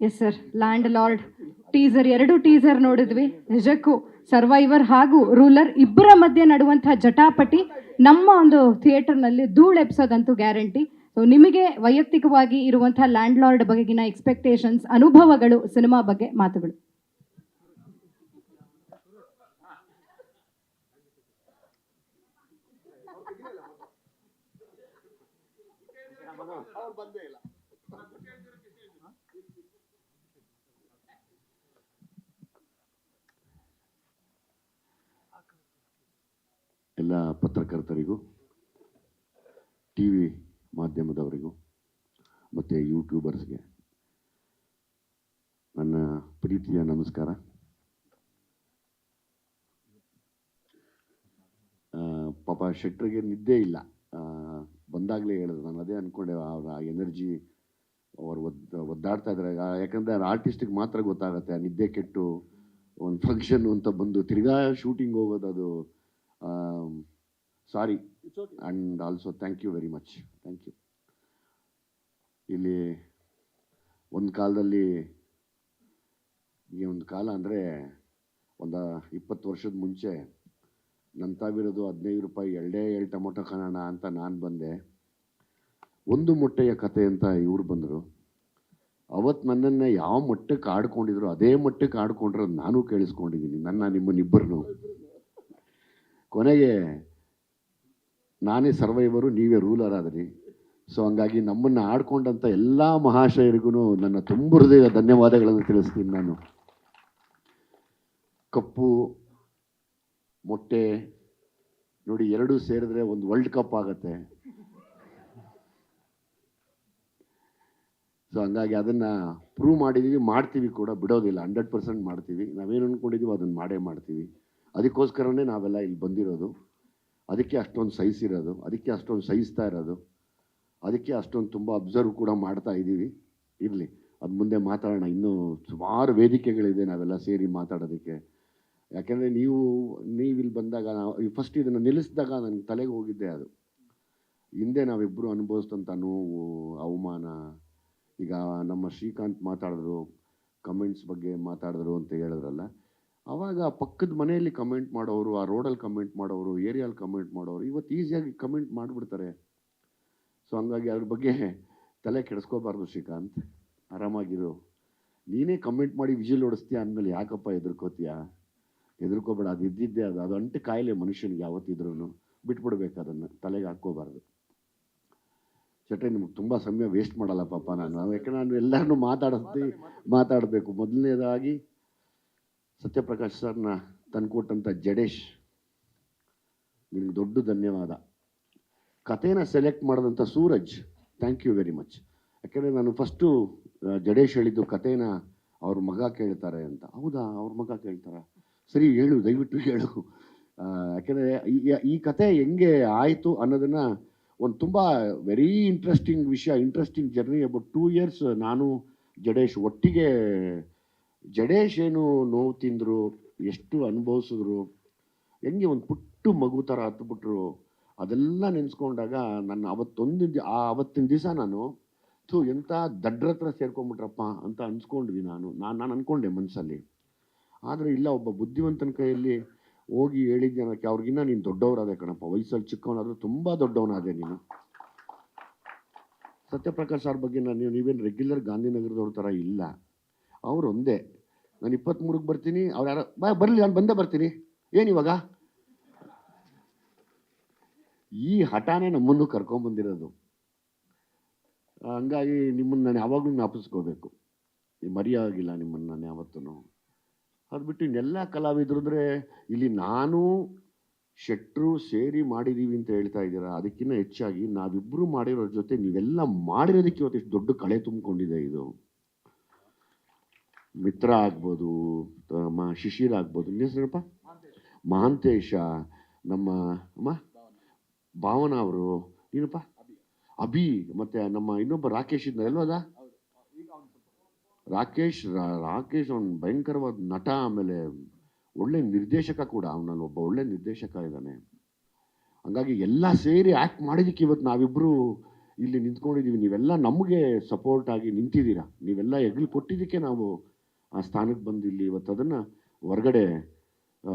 Yes sir, land lord teaser, 2 teaser ನೋಡಿದ್ವಿ. ನಿಜಕ್ಕೂ survivor ಹಾಗೂ ರೂಲರ್ ಇಬ್ಬರ ಮಧ್ಯೆ ನಡುವಂತಹ ಜಟಾಪಟಿ ನಮ್ಮ ಒಂದು ಥಿಯೇಟರ್ನಲ್ಲಿ ಧೂಳು ಎಪ್ಸೋದಂತೂ ಗ್ಯಾರಂಟಿ. ಸೊ ನಿಮಗೆ ವೈಯಕ್ತಿಕವಾಗಿ ಇರುವಂತಹ ಲ್ಯಾಂಡ್ ಲಾರ್ಡ್ ಬಗೆಗಿನ ಎಕ್ಸ್ಪೆಕ್ಟೇಷನ್ಸ್, ಅನುಭವಗಳು, ಸಿನಿಮಾ ಬಗ್ಗೆ ಮಾತುಗಳು. ಎಲ್ಲ ಪತ್ರಕರ್ತರಿಗೂ, ಟಿ ವಿ ಮಾಧ್ಯಮದವರಿಗೂ ಮತ್ತು ಯೂಟ್ಯೂಬರ್ಸ್ಗೆ ನನ್ನ ಪ್ರೀತಿಯ ನಮಸ್ಕಾರ. ಪಾಪ ಶೆಟ್ರಿಗೆ ನಿದ್ದೆ ಇಲ್ಲ, ಬಂದಾಗಲೇ ಹೇಳಿದ್ರು. ನಾನು ಅದೇ ಅಂದ್ಕೊಂಡೆ, ಅವರ ಎನರ್ಜಿ ಅವರು ಒದ್ದಾಡ್ತಾ ಇದ್ದಾರೆ. ಯಾಕಂದರೆ ಆರ್ಟಿಸ್ಟಿಗೆ ಮಾತ್ರ ಗೊತ್ತಾಗುತ್ತೆ ಆ ನಿದ್ದೆ ಕೆಟ್ಟು ಒಂದು ಫಂಕ್ಷನ್ ಅಂತ ಬಂದು ತಿರ್ಗಾ ಶೂಟಿಂಗ್ ಹೋಗೋದು. ಅದು sorry, and also thank you very much. Thank you. ಇಲ್ಲಿ ಒಂದು ಕಾಲದಲ್ಲಿ, ಈ ಒಂದು ಕಾಲ ಅಂದರೆ ಒಂದು 20 ವರ್ಷದ ಮುಂಚೆ ನನ್ನ ತಾವಿರೋದು 15 ರೂಪಾಯಿ 2 ಟೊಮೊಟೊ ಕಾಣೋಣ ಅಂತ ನಾನು ಬಂದೆ. ಒಂದು ಮೊಟ್ಟೆಯ ಕತೆ ಅಂತ ಇವ್ರು ಬಂದರು. ಅವತ್ತು ನನ್ನನ್ನು ಯಾವ ಮಟ್ಟಕ್ಕೆ ಆಡ್ಕೊಂಡಿದ್ರು ಅದೇ ಮಟ್ಟಕ್ಕೆ ಆಡ್ಕೊಂಡಿರೋದು ನಾನು ಕೇಳಿಸ್ಕೊಂಡಿದ್ದೀನಿ, ನಿಮ್ಮನ್ನಿಬ್ಬರನ್ನು. ಕೊನೆಗೆ ನಾನೇ ಸರ್ವೈವರು, ನೀವೇ ರೂಲರ್ ಆದ್ರಿ. ಸೊ ಹಂಗಾಗಿ ನಮ್ಮನ್ನು ಆಡ್ಕೊಂಡಂಥ ಎಲ್ಲ ಮಹಾಶಯರಿಗೂ ನನ್ನ ತುಂಬ ಹೃದಯ ಧನ್ಯವಾದಗಳನ್ನು ತಿಳಿಸ್ತೀನಿ. ನಾನು ಕಪ್ಪು ಮೊಟ್ಟೆ ನೋಡಿ, 2 ಸೇರಿದ್ರೆ ಒಂದು ವರ್ಲ್ಡ್ ಕಪ್ ಆಗುತ್ತೆ. ಸೊ ಹಂಗಾಗಿ ಅದನ್ನು ಪ್ರೂವ್ ಮಾಡಿದ್ದೀವಿ, ಮಾಡ್ತೀವಿ ಕೂಡ, ಬಿಡೋದಿಲ್ಲ. 100% ಮಾಡ್ತೀವಿ. ನಾವೇನು ಅಂದ್ಕೊಂಡಿದ್ದೀವಿ ಅದನ್ನು ಮಾಡೇ ಮಾಡ್ತೀವಿ. ಅದಕ್ಕೋಸ್ಕರನೇ ನಾವೆಲ್ಲ ಇಲ್ಲಿ ಬಂದಿರೋದು. ಅದಕ್ಕೆ ಅಷ್ಟೊಂದು ಸಹಿಸಿರೋದು, ಅದಕ್ಕೆ ಅಷ್ಟೊಂದು ಸಹಿಸ್ತಾ ಇರೋದು, ಅದಕ್ಕೆ ಅಷ್ಟೊಂದು ತುಂಬ ಅಬ್ಸರ್ವ್ ಕೂಡ ಮಾಡ್ತಾ ಇದ್ದೀವಿ. ಇರಲಿ, ಅದು ಮುಂದೆ ಮಾತಾಡೋಣ. ಇನ್ನೂ ಸುಮಾರು ವೇದಿಕೆಗಳಿದೆ ನಾವೆಲ್ಲ ಸೇರಿ ಮಾತಾಡೋದಕ್ಕೆ. ಯಾಕೆಂದರೆ ನೀವು ಇಲ್ಲಿ ಬಂದಾಗ, ನಾವು ಫಸ್ಟ್ ಇದನ್ನು ನಿಲ್ಲಿಸಿದಾಗ ನನಗೆ ತಲೆಗೆ ಹೋಗಿದ್ದೆ ಅದು. ಹಿಂದೆ ನಾವಿಬ್ಬರು ಅನುಭವಿಸಿದಂಥ ನೋವು, ಅವಮಾನ. ಈಗ ನಮ್ಮ ಶ್ರೀಕಾಂತ್ ಮಾತಾಡಿದ್ರು, ಕಮೆಂಟ್ಸ್ ಬಗ್ಗೆ ಮಾತಾಡಿದ್ರು ಅಂತ ಹೇಳಿದ್ರಲ್ಲ, ಆವಾಗ ಪಕ್ಕದ ಮನೆಯಲ್ಲಿ ಕಮೆಂಟ್ ಮಾಡೋರು, ಆ ರೋಡಲ್ಲಿ ಕಮೆಂಟ್ ಮಾಡೋರು, ಏರಿಯಲ್ಲಿ ಕಮೆಂಟ್ ಮಾಡೋರು ಇವತ್ತು ಈಸಿಯಾಗಿ ಕಮೆಂಟ್ ಮಾಡಿಬಿಡ್ತಾರೆ. ಸೊ ಹಂಗಾಗಿ ಅದ್ರ ಬಗ್ಗೆ ತಲೆ ಕೆಡಿಸ್ಕೋಬಾರ್ದು ಶ್ರೀಕಾಂತ್, ಆರಾಮಾಗಿರು. ನೀನೇ ಕಮೆಂಟ್ ಮಾಡಿ ವಿಜಿಲ್ ಹೊಡಿಸ್ತೀಯ ಅಂದಮೇಲೆ ಯಾಕಪ್ಪ ಹೆದರ್ಕೋತೀಯ? ಹೆದರ್ಕೋಬೇಡ, ಅದು ಇದ್ದಿದ್ದೇ, ಅದು ಅಂಟು ಕಾಯಿಲೆ ಮನುಷ್ಯನಿಗೆ ಯಾವತ್ತಿದ್ರೂ. ಬಿಟ್ಬಿಡ್ಬೇಕು, ಅದನ್ನು ತಲೆಗೆ ಹಾಕ್ಕೋಬಾರ್ದು. ಚಟ್ರೆ, ನಿಮ್ಗೆ ತುಂಬ ಸಮಯ ವೇಸ್ಟ್ ಮಾಡಲ್ಲ ಪಾಪ ನಾನು. ಯಾಕಂದ್ರೆ ನಾನು ಎಲ್ಲರನ್ನೂ ಮಾತಾಡಬೇಕು. ಮೊದಲನೇದಾಗಿ ಸತ್ಯಪ್ರಕಾಶ್ ಸರ್ನ ತಂದುಕೊಟ್ಟಂಥ ಜಡೇಶ್, ನಿಮ್ಗೆ ದೊಡ್ಡ ಧನ್ಯವಾದ. ಕಥೆನ ಸೆಲೆಕ್ಟ್ ಮಾಡಿದಂಥ Suraj, thank you very much. ಯಾಕೆಂದರೆ ನಾನು ಫಸ್ಟು ಜಡೇಶ್ ಹೇಳಿದ್ದು ಕಥೆನ ಅವ್ರ ಮಗ ಕೇಳ್ತಾರೆ ಅಂತ. ಹೌದಾ, ಅವ್ರ ಮಗ ಕೇಳ್ತಾರ? ಸರಿ, ಹೇಳು, ದಯವಿಟ್ಟು ಹೇಳು. ಯಾಕೆಂದರೆ ಈ ಕತೆ ಹೆಂಗೆ ಆಯಿತು ಅನ್ನೋದನ್ನು ಒಂದು ತುಂಬ ವೆರಿ ಇಂಟ್ರೆಸ್ಟಿಂಗ್ ವಿಷಯ, ಇಂಟ್ರೆಸ್ಟಿಂಗ್ ಜರ್ನಿ. ಅಬೌಟ್ 2 years ನಾನು ಜಡೇಶ್ ಒಟ್ಟಿಗೆ. ಜಡೇಶ್ ಏನು ನೋವು ತಿಂದರು, ಎಷ್ಟು ಅನುಭವಿಸಿದ್ರು, ಹೆಂಗೆ ಒಂದು ಪುಟ್ಟು ಮಗು ಥರ ಹತ್ಬಿಟ್ರು, ಅದೆಲ್ಲ ನೆನೆಸ್ಕೊಂಡಾಗ ನನ್ನ ಅವತ್ತಿನ ದಿವಸ ನಾನು ಎಂಥ ದಡ್ರ ಹತ್ರ ಸೇರ್ಕೊಂಡ್ಬಿಟ್ರಪ್ಪ ಅಂತ ಅನ್ಸ್ಕೊಂಡ್ವಿ. ನಾನು ಅಂದ್ಕೊಂಡೆ ಮನಸ್ಸಲ್ಲಿ. ಆದರೆ ಇಲ್ಲ, ಒಬ್ಬ ಬುದ್ಧಿವಂತನ ಕೈಯಲ್ಲಿ ಹೋಗಿ ಹೇಳಿದ ಜನಕ್ಕೆ ಅವ್ರಿಗಿನ್ನ ನೀನು ದೊಡ್ಡವರಾದೆ ಕಣಪ್ಪ, ವಯಸ್ಸಲ್ಲಿ ಚಿಕ್ಕವನಾದರೂ ತುಂಬ ದೊಡ್ಡವನಾದೆ ನೀನು. ಸತ್ಯಪ್ರಕಾಶ್ ಅವ್ರ ಬಗ್ಗೆ ನೀವೇನು ರೆಗ್ಯುಲರ್ ಗಾಂಧಿನಗರದವ್ರ ಥರ ಇಲ್ಲ. ಅವ್ರು ಒಂದೇ, ನಾನು 23ಕ್ಕೆ ಬರ್ತೀನಿ, ಅವ್ರು ಯಾರೋ ಬರಲಿ, ನಾನು ಬಂದೇ ಬರ್ತೀನಿ, ಏನಿವಾಗ? ಈ ಹಠಾನೇ ನಮ್ಮನ್ನು ಕರ್ಕೊಂಬಂದಿರೋದು. ಹಂಗಾಗಿ ನಿಮ್ಮನ್ನು ನಾನು ಯಾವಾಗಲೂ ಜ್ಞಾಪಿಸ್ಕೋಬೇಕು, ಮರೆಯಾಗಿಲ್ಲ ನಿಮ್ಮನ್ನು ನಾನು ಯಾವತ್ತೂ. ಅದು ಬಿಟ್ಟು ಇನ್ನೆಲ್ಲ ಕಲಾವಿದ್ರಂದರೆ ಇಲ್ಲಿ ನಾನು ಶೆಟ್ರು ಸೇರಿ ಮಾಡಿದ್ದೀವಿ ಅಂತ ಹೇಳ್ತಾ ಇದ್ದೀರಾ. ಅದಕ್ಕಿಂತ ಹೆಚ್ಚಾಗಿ ನಾವಿಬ್ಬರು ಮಾಡಿರೋರ ಜೊತೆ ನೀವೆಲ್ಲ ಮಾಡಿರೋದಕ್ಕೆ ಇವತ್ತು ಎಷ್ಟು ದೊಡ್ಡ ಕಳೆ ತುಂಬಿಕೊಂಡಿದೆ. ಇದು ಮಿತ್ರ ಆಗ್ಬೋದು, ಶಿಶಿರ್ ಆಗ್ಬೋದು, ಇನ್ನೇನಪ್ಪ ಮಹಾಂತೇಶ, ನಮ್ಮ ಭಾವನಾ ಅವರು, ಏನಪ್ಪ ಅಭಿ, ಮತ್ತು ನಮ್ಮ ಇನ್ನೊಬ್ಬ ರಾಕೇಶ್ ಇದ್ದ ಅಲ್ವದ ರಾಕೇಶ್ ಅವನು ಭಯಂಕರವಾದ ನಟ, ಆಮೇಲೆ ಒಳ್ಳೆ ನಿರ್ದೇಶಕ ಕೂಡ. ಅವನಲ್ಲಿ ಒಬ್ಬ ಒಳ್ಳೆ ನಿರ್ದೇಶಕ ಇದ್ದಾನೆ. ಹಂಗಾಗಿ ಎಲ್ಲ ಸೇರಿ ಆ್ಯಕ್ಟ್ ಮಾಡಿದ್ದಕ್ಕೆ ಇವತ್ತು ನಾವಿಬ್ಬರು ಇಲ್ಲಿ ನಿಂತ್ಕೊಂಡಿದ್ದೀವಿ, ನೀವೆಲ್ಲ ನಮಗೆ ಸಪೋರ್ಟ್ ಆಗಿ ನಿಂತಿದ್ದೀರಾ, ನೀವೆಲ್ಲ ಹೆಗ್ಲು ಕೊಟ್ಟಿದ್ದಕ್ಕೆ ನಾವು ಆ ಸ್ಥಾನಕ್ಕೆ ಬಂದು ಇಲ್ಲಿ ಇವತ್ತು ಅದನ್ನು ಹೊರಗಡೆ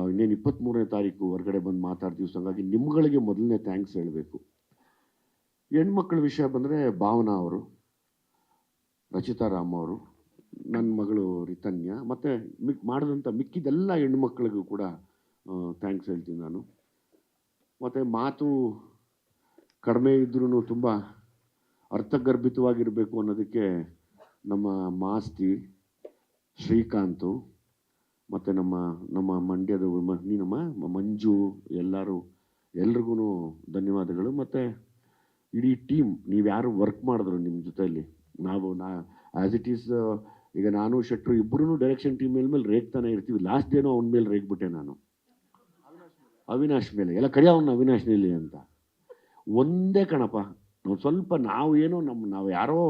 ಇನ್ನೇನು 23ನೇ ತಾರೀಕು ಹೊರಗಡೆ ಬಂದು ಮಾತಾಡ್ತೀವಿ. ಸೊ ಹಾಗಾಗಿ ನಿಮ್ಗಳಿಗೆ ಮೊದಲನೇ ಥ್ಯಾಂಕ್ಸ್ ಹೇಳಬೇಕು. ಹೆಣ್ಮಕ್ಳ ವಿಷಯ ಬಂದರೆ ಭಾವನಾ ಅವರು, ರಚಿತಾ ರಾಮ್ ಅವರು, ನನ್ನ ಮಗಳು ರಿತನ್ಯ, ಮತ್ತು ಮಾಡಿದಂಥ ಮಿಕ್ಕಿದೆಲ್ಲ ಹೆಣ್ಮಕ್ಳಿಗೂ ಕೂಡ ಥ್ಯಾಂಕ್ಸ್ ಹೇಳ್ತೀನಿ ನಾನು. ಮತ್ತು ಮಾತು ಕಡಿಮೆ ಇದ್ರೂ ತುಂಬ ಅರ್ಥಗರ್ಭಿತವಾಗಿರಬೇಕು ಅನ್ನೋದಕ್ಕೆ ನಮ್ಮ ಮಾಸ್ತಿ ಶ್ರೀಕಾಂತು ಮತ್ತು ನಮ್ಮ ಮಂಡ್ಯದ ನಮ್ಮ ಮಂಜು ಎಲ್ರಿಗೂ ಧನ್ಯವಾದಗಳು. ಮತ್ತು ಇಡೀ ಟೀಮ್, ನೀವು ಯಾರು ವರ್ಕ್ ಮಾಡಿದ್ರು ನಿಮ್ಮ ಜೊತೆಯಲ್ಲಿ, ಆ್ಯಸ್ ಇಟ್ ಈಸ್ ಈಗ ನಾನು ಶೆಟ್ರು ಇಬ್ಬರೂ ಡೈರೆಕ್ಷನ್ ಟೀಮ್ ಮೇಲೆ ರೇಗ್ತಾನೆ ಇರ್ತೀವಿ. ಲಾಸ್ಟ್ ಡೇನೂ ಅವನ ಮೇಲೆ ರೇಗ್ಬಿಟ್ಟೆ ನಾನು, ಅವಿನಾಶ್ ಮೇಲೆ. ಎಲ್ಲ ಕರಿಯ ಅವನ್ನ ಅವಿನಾಶ್ನಲ್ಲಿ ಅಂತ. ಒಂದೇ ಕಣಪ್ಪ, ನಾವು ಸ್ವಲ್ಪ ನಾವು ಯಾರೋ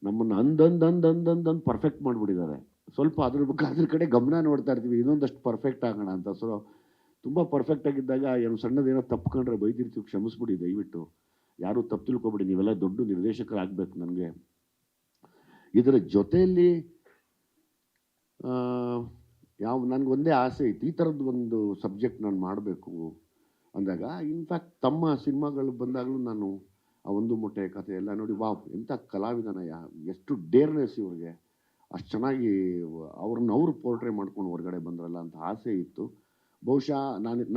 ನಮ್ಮನ್ನು ಅಂದಂದು ಪರ್ಫೆಕ್ಟ್ ಮಾಡಿಬಿಟ್ಟಿದ್ದಾರೆ. ಸ್ವಲ್ಪ ಅದ್ರ ಕಡೆ ಗಮನ ನೋಡ್ತಾ ಇರ್ತೀವಿ, ಇನ್ನೊಂದಷ್ಟು ಪರ್ಫೆಕ್ಟ್ ಆಗೋಣ ಅಂತ. ಸೊ ತುಂಬ ಪರ್ಫೆಕ್ಟ್ ಆಗಿದ್ದಾಗ ಏನು ಸಣ್ಣದೇನೋ ತಪ್ಕೊಂಡ್ರೆ ಬೈದಿರ್ತೀವಿ, ಕ್ಷಮಿಸ್ಬಿಡಿ ದಯವಿಟ್ಟು, ಯಾರೂ ತಪ್ಪು ತಿಳ್ಕೊಬಿಡಿ. ನೀವೆಲ್ಲ ದೊಡ್ಡ ನಿರ್ದೇಶಕರಾಗಬೇಕು. ನನಗೆ ಇದರ ಜೊತೆಯಲ್ಲಿ ನನಗೆ ಒಂದೇ ಆಸೆ ಇತ್ತು, ಈ ಥರದ್ದು ಒಂದು ಸಬ್ಜೆಕ್ಟ್ ನಾನು ಮಾಡಬೇಕು ಅಂದಾಗ. ಇನ್ಫ್ಯಾಕ್ಟ್ ತಮ್ಮ ಸಿನಿಮಾಗಳು ಬಂದಾಗಲೂ ನಾನು ಆ ಒಂದು ಮೊಟ್ಟೆ ಕಥೆ ಎಲ್ಲ ನೋಡಿ, ವಾವ್ ಎಂಥ ಕಲಾವಿದನಯ್ಯ, ಎಷ್ಟು ಡೇರ್ನೆಸ್ ಇವ್ರಿಗೆ, ಅಷ್ಟು ಚೆನ್ನಾಗಿ ಅವ್ರು ಪೋರ್ಟ್ರೇ ಮಾಡ್ಕೊಂಡು ಹೊರಗಡೆ ಬಂದ್ರಲ್ಲ ಅಂತ ಆಸೆ ಇತ್ತು. ಬಹುಶಃ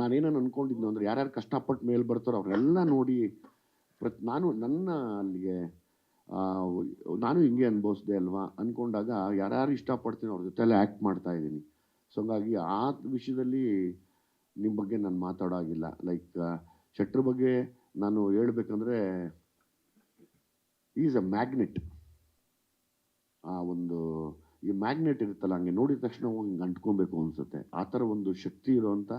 ನಾನೇನೋ ಅಂದ್ಕೊಂಡಿದ್ನು ಅಂದರೆ, ಯಾರ್ಯಾರು ಕಷ್ಟಪಟ್ಟು ಮೇಲೆ ಬರ್ತಾರೋ ಅವರೆಲ್ಲ ನೋಡಿ ನನ್ನ ಅಲ್ಲಿಗೆ ನಾನು ಹಿಂಗೆ ಅನುಭವಿಸ್ದೆ ಅಲ್ವಾ ಅಂದ್ಕೊಂಡಾಗ, ಯಾರ್ಯಾರು ಇಷ್ಟಪಡ್ತೀನಿ ಅವ್ರ ಜೊತೆಲ್ಲ ಆ್ಯಕ್ಟ್ ಮಾಡ್ತಾ ಇದ್ದೀನಿ. ಸೊ ಹಂಗಾಗಿ ಆ ವಿಷಯದಲ್ಲಿ ನಿಮ್ಮ ಬಗ್ಗೆ ನಾನು ಮಾತಾಡೋಗಿಲ್ಲ. ಲೈಕ್ ಶೆಟ್ರ್ ಬಗ್ಗೆ ನಾನು ಹೇಳ್ಬೇಕಂದ್ರೆ, ಈಸ್ ಅ ಮ್ಯಾಗ್ನೆಟ್. ಈ ಮ್ಯಾಗ್ನೆಟ್ ಇರುತ್ತಲ್ಲ, ಹಂಗೆ ನೋಡಿದ ತಕ್ಷಣ ಹೋಗಿ ಹಿಂಗೆ ಅಂಟ್ಕೊಬೇಕು ಅನಿಸುತ್ತೆ. ಆ ಥರ ಒಂದು ಶಕ್ತಿ ಇರೋವಂಥ,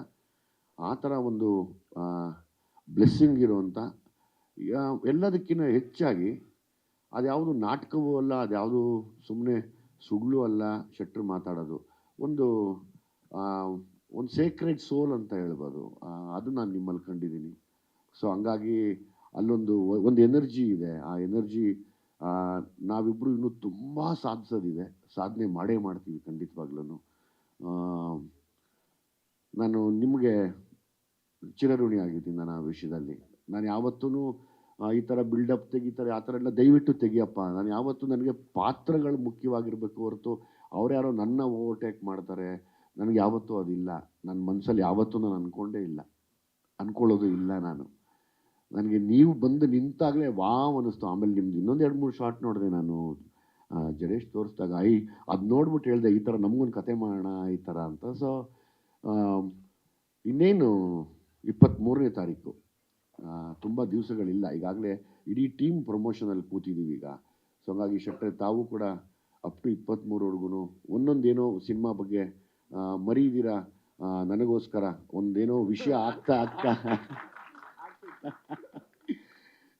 ಆ ಥರ ಒಂದು ಬ್ಲೆಸ್ಸಿಂಗ್ ಇರೋವಂಥ, ಎಲ್ಲದಕ್ಕಿಂತ ಹೆಚ್ಚಾಗಿ ಅದ್ಯಾವುದು ನಾಟಕವೂ ಅಲ್ಲ, ಅದ್ಯಾವುದು ಸುಮ್ಮನೆ ಸುಳ್ಳು ಅಲ್ಲ. ಶೆಟ್ರು ಮಾತಾಡೋದು ಒಂದು ಸೇಕ್ರೆಡ್ ಸೋಲ್ ಅಂತ ಹೇಳ್ಬೋದು. ಅದು ನಾನು ನಿಮ್ಮಲ್ಲಿ ಕಂಡಿದ್ದೀನಿ. ಸೊ ಹಂಗಾಗಿ ಅಲ್ಲೊಂದು ಎನರ್ಜಿ ಇದೆ. ಆ ಎನರ್ಜಿ ನಾವಿಬ್ಬರು ಇನ್ನೂ ತುಂಬ ಸಾಧಿಸೋದಿದೆ, ಸಾಧನೆ ಮಾಡೇ ಮಾಡ್ತೀವಿ ಖಂಡಿತವಾಗ್ಲೂ. ನಾನು ನಿಮಗೆ ಚಿರಋಣಿ ಆಗಿದ್ದೀನಿ. ನಾನು ಆ ವಿಷಯದಲ್ಲಿ ನಾನು ಯಾವತ್ತೂ ಈ ಥರ ಬಿಲ್ಡಪ್ ತೆಗಿತಾರೆ, ಆ ಥರ ಎಲ್ಲ ದಯವಿಟ್ಟು ತೆಗಿಯಪ್ಪ. ನಾನು ಯಾವತ್ತೂ, ನನಗೆ ಪಾತ್ರಗಳು ಮುಖ್ಯವಾಗಿರಬೇಕು ಹೊರತು ಅವ್ರ್ಯಾರೋ ನನ್ನ ಓವರ್ಟೇಕ್ ಮಾಡ್ತಾರೆ, ನನಗೆ ಯಾವತ್ತೂ ಅದಿಲ್ಲ. ನನ್ನ ಮನಸ್ಸಲ್ಲಿ ಯಾವತ್ತೂ ನಾನು ಅಂದ್ಕೊಳ್ಳೋದು ಇಲ್ಲ. ನನಗೆ ನೀವು ಬಂದು ನಿಂತಾಗಲೇ ವಾವ್ ಅನ್ನಿಸ್ತು. ಆಮೇಲೆ ನಿಮ್ದು ಇನ್ನೊಂದು 2-3 ಶಾರ್ಟ್ ನೋಡಿದೆ ನಾನು, ಜಡೇಶ್ ತೋರಿಸಿದಾಗ ಅದು ನೋಡ್ಬಿಟ್ಟು ಹೇಳಿದೆ, ಈ ಥರ ನಮಗೊಂದು ಕತೆ ಮಾಡೋಣ ಈ ಥರ ಅಂತ. ಸೊ ಇನ್ನೇನು 23ನೇ ತಾರೀಕು, ತುಂಬ ದಿವಸಗಳಿಲ್ಲ. ಈಗಾಗಲೇ ಇಡೀ ಟೀಮ್ ಪ್ರಮೋಷನಲ್ಲಿ ಕೂತಿದ್ದೀವಿ ಈಗ. ಸೊ ಹಾಗಾಗಿ ಶೆಟ್ರೆ, ತಾವು ಕೂಡ ಅಪ್ ಟು 23ವರೆಗೂ ಒಂದೊಂದೇನೋ ಸಿನಿಮಾ ಬಗ್ಗೆ ಮರೀದಿರ, ನನಗೋಸ್ಕರ ಒಂದೇನೋ ವಿಷಯ ಆಗ್ತಾ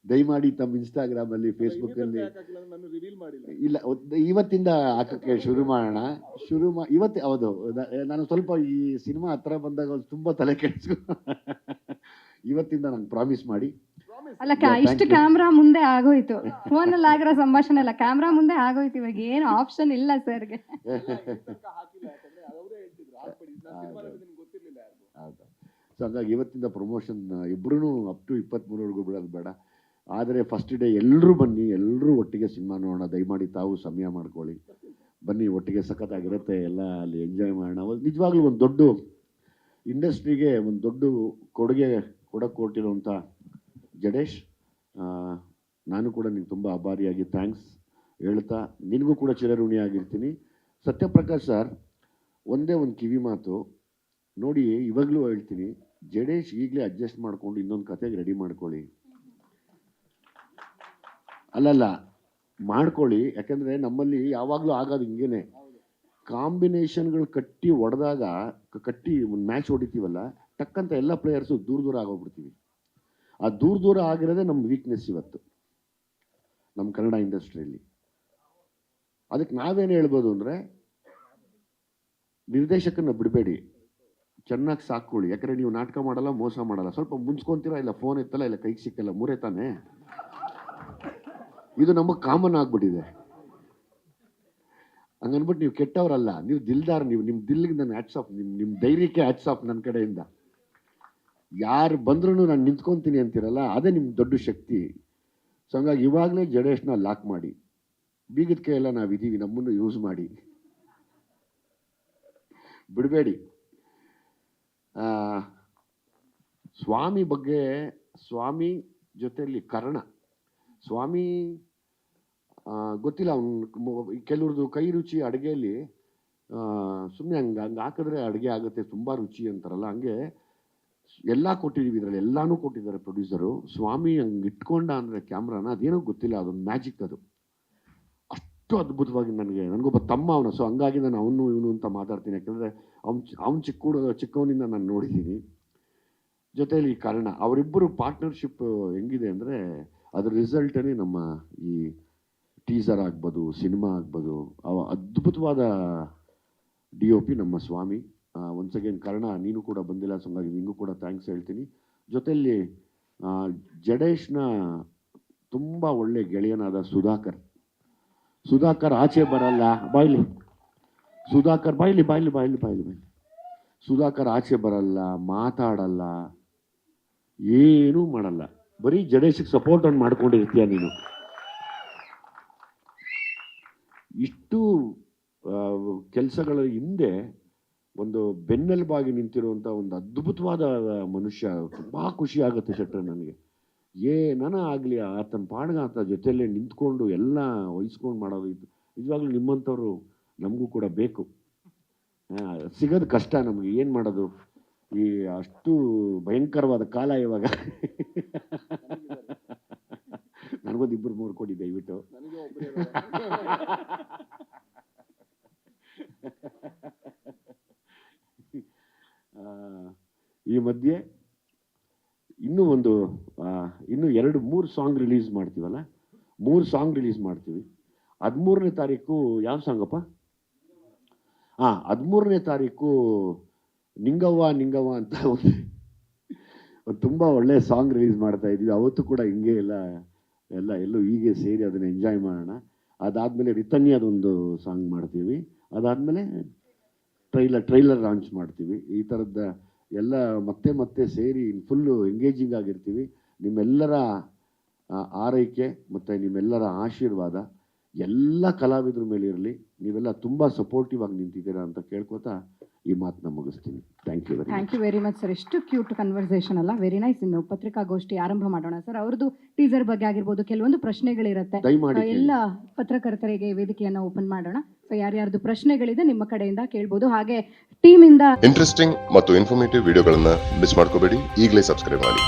ದಯಮಾಡಿ ತಮ್ಮ ಇನ್ಸ್ಟಾಗ್ರಾಮಲ್ಲಿ, ಫೇಸ್ಬುಕ್ಕಲ್ಲಿ ಇಲ್ಲ, ಇವತ್ತಿಂದ ಹಾಕೋಕ್ಕೆ ಶುರು ಮಾಡೋಣ. ಇವತ್ತು ಹೌದು, ನಾನು ಸ್ವಲ್ಪ ಈ ಸಿನಿಮಾ ಹತ್ರ ಬಂದಾಗ ತುಂಬ ತಲೆ ಕೆಡಿಸ್ಕೊ, ಇವತ್ತಿಂದ ನಂಗೆ ಪ್ರಾಮಿಸ್ ಮಾಡಿ. ಅಲ್ಲ, ಇಷ್ಟು ಕ್ಯಾಮ್ರಾ ಮುಂದೆ ಆಗೋಯ್ತು, ಫೋನಲ್ಲಿ ಆಗಿರೋ ಸಂಭಾಷಣೆ ಎಲ್ಲ ಕ್ಯಾಮ್ರಾ ಮುಂದೆ ಆಗೋಯ್ತು. ಇವಾಗ ಏನು ಆಪ್ಷನ್ ಇಲ್ಲ ಸರ್ಗೆ. ಸೊ ಹಂಗಾಗಿ ಇವತ್ತಿಂದ ಪ್ರಮೋಷನ್ ಇಬ್ಬರೂ ಅಪ್ ಟು 23ವರೆಗೂ ಬಿಡೋದು ಬೇಡ. ಆದರೆ ಫಸ್ಟ್ ಡೇ ಎಲ್ಲರೂ ಬನ್ನಿ, ಎಲ್ಲರೂ ಒಟ್ಟಿಗೆ ಸಿನಿಮಾ ನೋಡೋಣ. ದಯಮಾಡಿ ತಾವು ಸಮಯ ಮಾಡ್ಕೊಳ್ಳಿ, ಬನ್ನಿ, ಒಟ್ಟಿಗೆ ಸಖತ್ತಾಗಿರುತ್ತೆ, ಎಲ್ಲ ಅಲ್ಲಿ ಎಂಜಾಯ್ ಮಾಡೋಣ. ನಿಜವಾಗ್ಲೂ ಒಂದು ದೊಡ್ಡ ಇಂಡಸ್ಟ್ರಿಗೆ ಒಂದು ದೊಡ್ಡ ಕೊಡುಗೆ ಕೊಟ್ಟಿರೋಂಥ ಜಡೇಶ್, ನಾನು ಕೂಡ ನಿಮ್ಗೆ ತುಂಬ ಆಭಾರಿಯಾಗಿ ಥ್ಯಾಂಕ್ಸ್ ಹೇಳ್ತಾ, ನಿನಗೂ ಕೂಡ ಚಿರಋಣಿ ಆಗಿರ್ತೀನಿ. ಸತ್ಯಪ್ರಕಾಶ್ ಸರ್, ಒಂದೇ ಒಂದು ಕಿವಿ ಮಾತು ನೋಡಿ, ಇವಾಗಲೂ ಹೇಳ್ತೀನಿ, ಜಡೇಶ್ ಈಗಲೇ ಅಡ್ಜಸ್ಟ್ ಮಾಡಿಕೊಂಡು ಇನ್ನೊಂದು ಕತೆಗೆ ರೆಡಿ ಮಾಡ್ಕೊಳ್ಳಿ. ಅಲ್ಲಲ್ಲ ಮಾಡ್ಕೊಳ್ಳಿ, ಯಾಕಂದರೆ ನಮ್ಮಲ್ಲಿ ಯಾವಾಗಲೂ ಆಗೋದು ಹಿಂಗೇನೆ, ಕಾಂಬಿನೇಷನ್ಗಳು ಕಟ್ಟಿ ಹೊಡೆದಾಗ, ಕಟ್ಟಿ ಒಂದು ಮ್ಯಾಚ್ ಹೊಡಿತೀವಲ್ಲ, ಟಕ್ಕಂತ ಎಲ್ಲ ಪ್ಲೇಯರ್ಸು ದೂರ ಆಗೋಗ್ಬಿಡ್ತೀವಿ. ಆ ದೂರ ಆಗಿರೋದೇ ನಮ್ಮ ವೀಕ್ನೆಸ್ ಇವತ್ತು ನಮ್ಮ ಕನ್ನಡ ಇಂಡಸ್ಟ್ರಿಯಲ್ಲಿ. ಅದಕ್ಕೆ ನಾವೇನು ಹೇಳ್ಬೋದು ಅಂದರೆ, ನಿರ್ದೇಶಕನ ಬಿಡಬೇಡಿ, ಚೆನ್ನಾಗಿ ಸಾಕೊಳ್ಳಿ. ಯಾಕಂದರೆ ನೀವು ನಾಟಕ ಮಾಡಲ್ಲ, ಮೋಸ ಮಾಡಲ್ಲ, ಸ್ವಲ್ಪ ಮುಂಚ್ಕೊತೀರಾ, ಇಲ್ಲ ಫೋನ್ ಎತ್ತಲ್ಲ, ಇಲ್ಲ ಕೈಗೆ ಸಿಕ್ಕಲ್ಲ, ಮೂರೇ ತಾನೇ. ಇದು ನಮಗೆ ಕಾಮನ್ ಆಗ್ಬಿಟ್ಟಿದೆ. ಹಂಗನ್ಬಿಟ್ಟು ನೀವು ಕೆಟ್ಟವರಲ್ಲ, ನೀವು ದಿಲ್ದಾರ್, ನೀವು ನಿಮ್ಮ ದಿಲ್ಲಿಗೆ ನನ್ನ ಹ್ಯಾಟ್ಸ್ ಆಫ್, ನಿಮ್ಮ ಧೈರ್ಯಕ್ಕೆ ಹ್ಯಾಟ್ಸ್ ಆಫ್ ನನ್ನ ಕಡೆಯಿಂದ. ಯಾರು ಬಂದ್ರೂ ನಾನು ನಿಂತ್ಕೊತೀನಿ ಅಂತೀರಲ್ಲ, ಅದೇ ನಿಮ್ಮ ದೊಡ್ಡ ಶಕ್ತಿ. ಸೊ ಹಂಗಾಗಿ ಇವಾಗಲೇ ಜಡೇಶ್ನ ಲಾಕ್ ಮಾಡಿ, ಬೀಗದ ಕೈ ಎಲ್ಲ ನಾವಿದ್ದೀವಿ, ನಮ್ಮನ್ನು ಯೂಸ್ ಮಾಡಿ, ಬಿಡಬೇಡಿ. ಸ್ವಾಮಿ ಬಗ್ಗೆ, ಸ್ವಾಮಿ ಜೊತೆಯಲ್ಲಿ ಕರ್ಣ, ಸ್ವಾಮಿ ಗೊತ್ತಿಲ್ಲ ಅವ್ನು ಕೆಲವ್ರದ್ದು ಕೈ ರುಚಿ ಅಡುಗೆಯಲ್ಲಿ ಸುಮ್ಮನೆ ಹಂಗೆ ಹಾಕಿದ್ರೆ ಅಡುಗೆ ಆಗುತ್ತೆ, ತುಂಬ ರುಚಿ ಅಂತಾರಲ್ಲ, ಹಂಗೆ ಎಲ್ಲ ಕೊಟ್ಟಿದ್ದೀವಿ, ಇದರಲ್ಲಿ ಎಲ್ಲನೂ ಕೊಟ್ಟಿದ್ದಾರೆ ಪ್ರೊಡ್ಯೂಸರು. ಸ್ವಾಮಿ ಹಂಗೆ ಇಟ್ಕೊಂಡ ಅಂದರೆ ಕ್ಯಾಮ್ರಾನ, ಅದೇನೋ ಗೊತ್ತಿಲ್ಲ, ಅದೊಂದು ಮ್ಯಾಜಿಕ್ ಅದು, ಅಷ್ಟು ಅದ್ಭುತವಾಗಿ. ನನಗೊಬ್ಬ ತಮ್ಮ ಅವನು, ಸೊ ಹಂಗಾಗಿ ನಾನು ಅವನು ಇವನು ಅಂತ ಮಾತಾಡ್ತೀನಿ, ಯಾಕಂದರೆ ಅವ್ನು ಚಿಕ್ಕವನಿಂದ ನಾನು ನೋಡಿದ್ದೀನಿ. ಜೊತೆಯಲ್ಲಿ ಕರ್ಣ, ಅವರಿಬ್ಬರು ಪಾರ್ಟ್ನರ್ಶಿಪ್ ಹೆಂಗಿದೆ ಅಂದರೆ ಅದ್ರ ರಿಸಲ್ಟೇ ನಮ್ಮ ಈ ಟೀಸರ್ ಆಗ್ಬೋದು, ಸಿನಿಮಾ ಆಗ್ಬೋದು, ಅದ್ಭುತವಾದ DOP ನಮ್ಮ ಸ್ವಾಮಿ. ಒನ್ಸ್ ಅಗೇನ್ ಕರ್ಣ, ನೀನು ಕೂಡ ಬಂದಿಲ್ಲ, ಸೊ ಹಂಗಾಗಿ ನಿನಗೂ ಕೂಡ ಥ್ಯಾಂಕ್ಸ್ ಹೇಳ್ತೀನಿ. ಜೊತೆಯಲ್ಲಿ ಜಡೇಶ್ನ ತುಂಬ ಒಳ್ಳೆ ಗೆಳೆಯನಾದ ಸುಧಾಕರ್ ಆಚೆ ಬರಲ್ಲ, ಬಾಯ್ಲಿ ಸುಧಾಕರ್, ಬಾಯ್ಲಿ ಬಾಯ್ಲಿ ಬಾಯ್ಲಿ ಬಾಯ್ಲಿ ಬಾಯ್ಲಿ ಸುಧಾಕರ್ ಆಚೆ ಬರಲ್ಲ, ಮಾತಾಡಲ್ಲ, ಏನೂ ಮಾಡಲ್ಲ, ಬರೀ ಜಡೇಶಿಗೆ ಸಪೋರ್ಟ್ ಅನ್ನು ಮಾಡ್ಕೊಂಡಿರ್ತೀಯ ನೀನು. ಇಷ್ಟು ಕೆಲಸಗಳ ಹಿಂದೆ ಒಂದು ಬೆನ್ನೆಲುಬಾಗಿ ನಿಂತಿರುವಂಥ ಒಂದು ಅದ್ಭುತವಾದ ಮನುಷ್ಯ. ತುಂಬ ಖುಷಿ ಆಗುತ್ತೆ ಶೆಟ್ರೆ ನನಗೆ, ಏನನ ಆಗಲಿ ಆತನ ಪಾಡ್ಗ ಆತ ಜೊತೆಯಲ್ಲೇ ನಿಂತ್ಕೊಂಡು ಎಲ್ಲ ವಹಿಸ್ಕೊಂಡು ಮಾಡೋದು. ಇದು ನಿಜವಾಗ್ಲೂ ನಿಮ್ಮಂಥವ್ರು ನಮಗೂ ಕೂಡ ಬೇಕು. ಸಿಗೋದು ಕಷ್ಟ ನಮಗೆ, ಏನು ಮಾಡೋದು, ಈ ಅಷ್ಟು ಭಯಂಕರವಾದ ಕಾಲ ಇವಾಗ. ನನಗೊಂದು 2-3 ಕೊಡಿ ದಯವಿಟ್ಟು. ಈ ಮಧ್ಯೆ ಇನ್ನೂ 2-3 ಸಾಂಗ್ ರಿಲೀಸ್ ಮಾಡ್ತೀವಲ್ಲ, 3 ಸಾಂಗ್ ರಿಲೀಸ್ ಮಾಡ್ತೀವಿ. 13ನೇ ತಾರೀಕು ಯಾವ ಸಾಂಗಪ್ಪ? 13ನೇ ತಾರೀಕು ನಿಂಗವ್ವ ಅಂತ ಒಂದು ತುಂಬ ಒಳ್ಳೆ ಸಾಂಗ್ ರಿಲೀಸ್ ಮಾಡ್ತಾ ಇದ್ವಿ. ಅವತ್ತು ಕೂಡ ಹಿಂಗೆ ಎಲ್ಲೂ ಹೀಗೆ ಸೇರಿ ಅದನ್ನು ಎಂಜಾಯ್ ಮಾಡೋಣ. ಅದಾದಮೇಲೆ ರಿತನ್ಯ ಅದೊಂದು ಸಾಂಗ್ ಮಾಡ್ತೀವಿ. ಅದಾದಮೇಲೆ ಟ್ರೈಲರ್ ಲಾಂಚ್ ಮಾಡ್ತೀವಿ. ಈ ಥರದ ಎಲ್ಲ ಮತ್ತೆ ಸೇರಿ ಫುಲ್ಲು ಎಂಗೇಜಿಂಗ್ ಆಗಿರ್ತೀವಿ. ನಿಮ್ಮೆಲ್ಲರ ಆರೈಕೆ ಮತ್ತು ನಿಮ್ಮೆಲ್ಲರ ಆಶೀರ್ವಾದ ಎಲ್ಲ ಕಲಾವಿದ್ರ ಮೇಲೆ ಇರಲಿ. ನೀವೆಲ್ಲ ತುಂಬ ಸಪೋರ್ಟಿವ್ ಆಗಿ ನಿಂತಿದ್ದೀರಾ ಅಂತ ಕೇಳ್ಕೊತಾ ಈ ಮಾತನ್ನ ಮುಗಿಸ್ತೀನಿ. Thank you very much sir. ಎಷ್ಟು ಕ್ಯೂಟ್ ಕನ್ವರ್ಸೇಷನ್ ಅಲ್ಲ, ವೆರಿ ನೈಸ್. ಇನ್ನು ಪತ್ರಿಕಾಗೋಷ್ಠಿ ಆರಂಭ ಮಾಡೋಣ ಸರ್. ಅವ್ರದ್ದು ಟೀಸರ್ ಬಗ್ಗೆ ಆಗಿರ್ಬೋದು, ಕೆಲವೊಂದು ಪ್ರಶ್ನೆಗಳಿರುತ್ತೆ, ಎಲ್ಲ ಪತ್ರಕರ್ತರಿಗೆ ವೇದಿಕೆಯನ್ನು ಓಪನ್ ಮಾಡೋಣ. ಸೊ ಯಾರ್ಯಾರ್ದು ಪ್ರಶ್ನೆಗಳಿದೆ ನಿಮ್ಮ ಕಡೆಯಿಂದ ಕೇಳ್ಬೋದು. ಹಾಗೆ ಟೀಮ್ ಇಂದ ಇಂಟ್ರೆಸ್ಟಿಂಗ್ ಮತ್ತು ಇನ್ಫಾರ್ಮೇಟಿವ್ ವಿಡಿಯೋಗಳನ್ನ ಮಿಸ್ ಮಾಡ್ಕೋಬೇಡಿ, ಈಗಲೇ ಸಬ್ಸ್ಕ್ರೈಬ್ ಮಾಡಿ.